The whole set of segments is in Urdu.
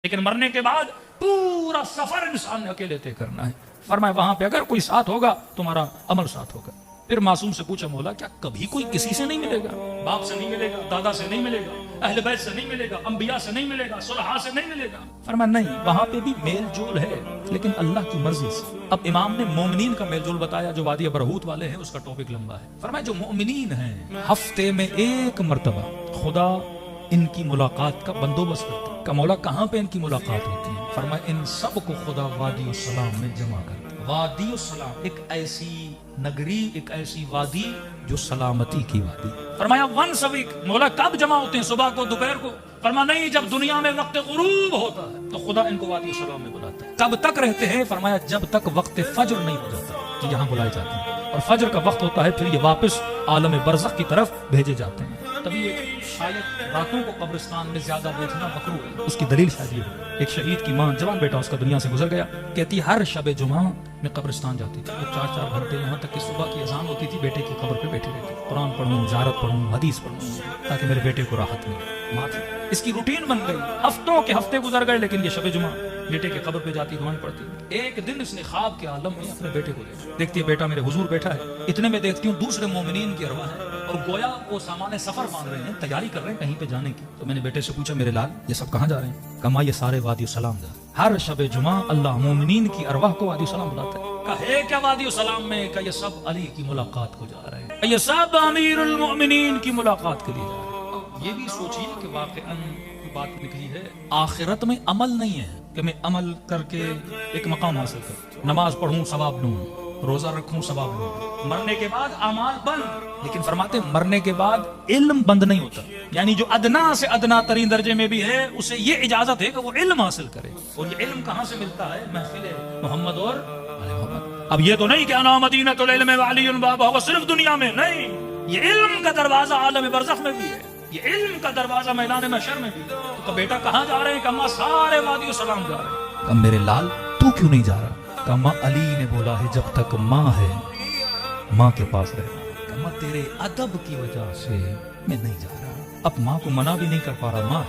لیکن مرنے کے بعد پورا سفر انسان نے اکیلے طے کرنا ہے. فرمایا وہاں پہ اگر کوئی ساتھ ہوگا تمہارا عمل ساتھ ہوگا. پھر معصوم سے پوچھا مولا کیا کبھی کوئی کسی سے نہیں ملے گا؟ باپ سے نہیں ملے گا، دادا سے نہیں ملے گا، اہل بیت سے نہیں ملے گا، انبیاء سے نہیں ملے گا، صلحاء سے نہیں ملے گا؟ فرمایا نہیں، وہاں پہ بھی میل جول ہے لیکن اللہ کی مرضی سے. اب امام نے مومنین کا میل جول بتایا جو وادی برہوت والے ہیں، اس کا ٹاپک لمبا ہے. فرمایا جو مومنین ہیں ہفتے میں ایک مرتبہ خدا ان کی ملاقات کا بندوبست کرتا ہے. کہ مولا کہاں پہ ان کی ملاقات ہوتی ہے؟ فرمایا ان سب کو خدا وادی السلام میں جمع کرتا ہے. وادی السلام ایک ایسی نگری، ایک ایسی وادی جو سلامتی کی وادی. فرمایا ونس ویک. مولا کب جمع ہوتے ہیں؟ صبح کو، دوپہر کو؟ فرمایا نہیں، جب دنیا میں وقت غروب ہوتا ہے تو خدا ان کو وادی السلام میں بلاتا ہے. کب تک رہتے ہیں؟ فرمایا جب تک وقت فجر نہیں ہو جاتا کہ یہاں بلائے جاتے ہیں، اور فجر کا وقت ہوتا ہے پھر یہ واپس عالم برزخ کی طرف بھیجے جاتے ہیں. تبھی شاید راتوں کو قبرستان میں زیادہ بیٹھنا مکروہ ہے. اس کی دلیل شاید یہ ہے، ایک شہید کی ماں، جوان بیٹا اس کا دنیا سے گزر گیا، کہتی ہر شب جمعہ میں قبرستان جاتی تھی. وہ 4 گھنٹے یہاں تک کہ صبح کی اذان ہوتی تھی بیٹے کی قبر پہ بیٹھی رہتی. قرآن پڑھوں، زیارت پڑھوں، حدیث پڑھوں تاکہ میرے بیٹے کو راحت ملے. ماں تھی، اس کی روٹین بن گئی. ہفتوں کے ہفتے گزر گئے لیکن یہ شب جمعہ بیٹے کے قبر پہ جاتی، دعائیں پڑھتی. ایک دن اس نے خواب کے عالم میں اپنے بیٹے کو دیکھتی ہے، بیٹا میرے حضور بیٹھا ہے. اتنے میں دیکھتی ہوں دوسرے مومنین کی ارواح ہے اور گویا وہ سامان سفر مان رہے ہیں، تیاری کر رہے ہیں کہیں پہ جانے کی. تو میں نے بیٹے سے پوچھا میرے لال یہ سب کہاں جا رہے ہیں؟ کہا یہ سارے وادی السلام جا رہے ہیں. ہر شب جمعہ اللہ مومنین کی ارواح کو وادی السلام بلاتا ہے. کہے کیا وادی السلام میں؟ کہ یہ سب علی کی ملاقات کو جا رہے ہیں، یہ سب امیر المؤمنین کی ملاقات کے لیے جا رہے ہیں. یہ بھی سوچیے کہ واقعاً بات نکلی ہے آخرت میں عمل نہیں ہے کہ میں عمل کر کے ایک مقام حاصل کروں، نماز پڑھوں ثواب لوں، روزہ رکھوں ثواب لوں. مرنے کے بعد اعمال بند. لیکن فرماتے مرنے کے بعد علم بند نہیں ہوتا. یعنی جو ادنا سے ادنا ترین درجے میں بھی ہے اسے یہ اجازت ہے کہ وہ علم حاصل کرے. اور یہ علم کہاں سے ملتا ہے؟ محفل محمد اور محمد. اب یہ تو نہیں کہ انا مدینۃ العلم وعلی بابہ ہوگا صرف دنیا میں، نہیں، یہ علم کا دروازہ عالم برزخ میں بھی ہے، یہ علم کا دروازہ میدان محشر میں بھی. تو بیٹا کہاں جا رہے ہیں؟ کہ سارے وادی السلام جا رہے ہیں. کہ میرے لال تو کیوں نہیں جا رہا؟ کہ علی نے بولا ہے جب تک ماں ہے ماں کے پاس رہنا. کہ تیرے ادب کی وجہ سے میں نہیں جا رہا. اب ماں کو منع بھی نہیں کر پا رہا. ماں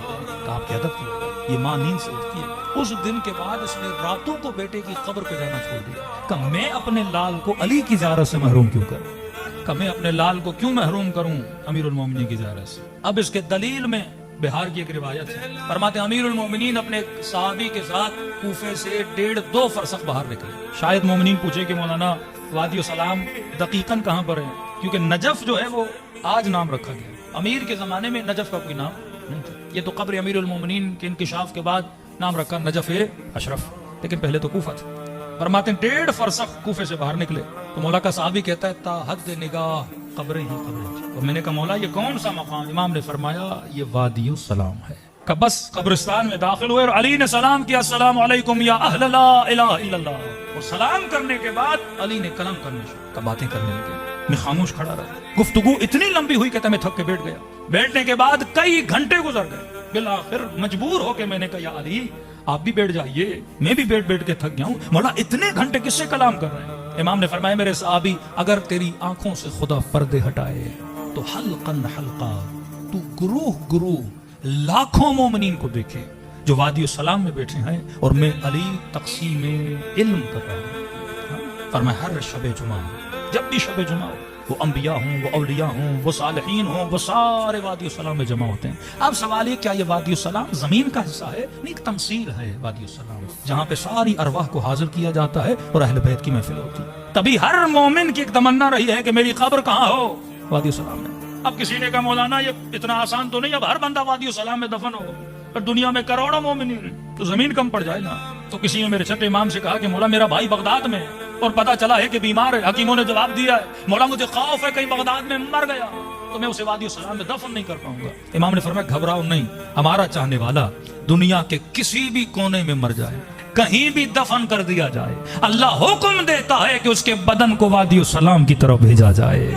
کہ آپ کے ادب کی وجہ یہ ماں نیند سے اٹھتی ہے. اس دن کے بعد اس نے راتوں کو بیٹے کی قبر پہ جانا چھوڑ دیا. کہ میں اپنے لال کو علی کی زیارت سے محروم کیوں کروں؟ کہ میں اپنے لال کو کیوں محروم کروں امیر المومنین کی زیارت سے؟ اب اس کے دلیل میں بہار کی ایک روایت ہے. فرماتے ہیں امیر المومنین اپنے صحابی کے ساتھ کوفے سے 1.5-2 فرسخ باہر نکلے. شاید مومنین پوچھے کہ مولانا وادی السلام دقیقاً کہاں پر ہے؟ کیونکہ نجف جو ہے وہ آج نام رکھا گیا. امیر کے زمانے میں نجف کا کوئی نام نہیں تھا. یہ تو قبر امیر المومنین کے انکشاف کے بعد نام رکھا نجف اشرف، لیکن پہلے تو کوفہ تھا. فرماتے ہیں 1.5 فرسخ کوفے سے باہر نکلے تو مولا کا صحابی کہتا ہے تا حد نگاہ قبریں ہی قبریں. اور میں نے کہا مولا یہ کون سا مقام؟ امام نے فرمایا یہ وادی السلام ہے. کہ بس قبرستان میں داخل ہوئے اور علی نے سلام کیا، السلام علیکم یا اہل لا الہ الا اللہ. اور سلام کرنے کے بعد علی نے کلام کرنے شروع، باتیں کرنے لگے. میں خاموش کھڑا رہا. گفتگو اتنی لمبی ہوئی کہ میں تھک کے بیٹھ گیا. بیٹھنے کے بعد کئی گھنٹے گزر گئے. بالآخر مجبور ہو کے میں نے کہا یا علی آپ بھی بیٹھ جائیے، میں بھی بیٹھ کے تھک گیا ہوں. مولا اتنے گھنٹے کس سے کلام کر رہے ہیں؟ امام نے فرمایا میرے صحابی اگر تیری آنکھوں سے خدا پردے ہٹائے تو حلقاً حلقہ تو گروہ گروہ لاکھوں مومنین کو دیکھے جو وادی السلام میں بیٹھے ہیں اور میں علی تقسیم علم کر رہا ہوں. فرمایا ہر شب جمعہ، جب بھی شب جمعہ ہو، وہ انبیاء ہوں، وہ اولیاء ہوں، وہ صالحین ہوں، وہ سارے وادی السلام میں جمع ہوتے ہیں. اب سوال یہ کیا یہ وادی السلام زمین کا حصہ ہے؟ نہیں، ایک تمثیل ہے وادی السلام جہاں پہ ساری ارواح کو حاضر کیا جاتا ہے اور اہل بیت کی محفل ہوتی ہے. تبھی ہر مومن کی ایک تمنا رہی ہے کہ میری قبر کہاں ہو؟ وادی السلام میں. اب کسی نے کہا مولانا یہ اتنا آسان تو نہیں، اب ہر بندہ وادی السلام میں دفن ہو، پر دنیا میں کروڑوں مومنین تو زمین کم پڑ جائے نا. تو کسی نے میرے چھٹے امام سے کہا کہ مولا میرا بھائی بغداد میں اور پتا چلا ہے کہ بیمار ہے. حکیموں نے جواب دیا ہے مولا مجھے خوف ہے کہیں بغداد میں مر گیا تو میں اسے وادی السلام میں دفن نہیں کر پاؤں گا. امام نے فرمایا گھبراؤ نہیں، ہمارا چاہنے والا دنیا کے کسی بھی کونے میں مر جائے، کہیں بھی دفن کر دیا جائے، اللہ حکم دیتا ہے کہ اس کے بدن کو وادی السلام کی طرف بھیجا جائے.